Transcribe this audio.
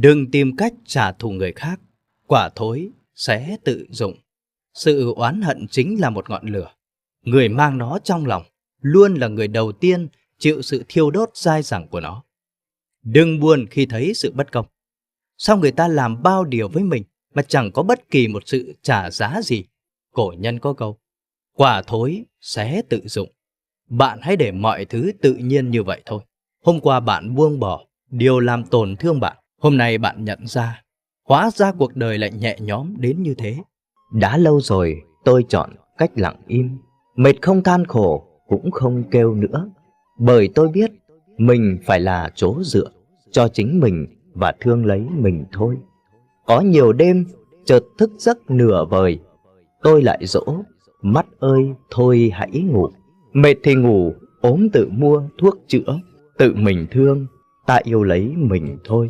Đừng tìm cách trả thù người khác, quả thối sẽ tự dụng. Sự oán hận chính là một ngọn lửa. Người mang nó trong lòng luôn là người đầu tiên chịu sự thiêu đốt dai dẳng của nó. Đừng buồn khi thấy sự bất công. Sao người ta làm bao điều với mình mà chẳng có bất kỳ một sự trả giá gì? Cổ nhân có câu, quả thối sẽ tự dụng. Bạn hãy để mọi thứ tự nhiên như vậy thôi. Hôm qua bạn buông bỏ điều làm tổn thương bạn. Hôm nay bạn nhận ra, hóa ra cuộc đời lại nhẹ nhõm đến như thế. Đã lâu rồi tôi chọn cách lặng im, mệt không than khổ cũng không kêu nữa, bởi tôi biết mình phải là chỗ dựa cho chính mình và thương lấy mình thôi. Có nhiều đêm chợt thức giấc nửa vời, tôi lại dỗ, mắt ơi thôi hãy ngủ. Mệt thì ngủ, ốm tự mua thuốc chữa, tự mình thương, ta yêu lấy mình thôi.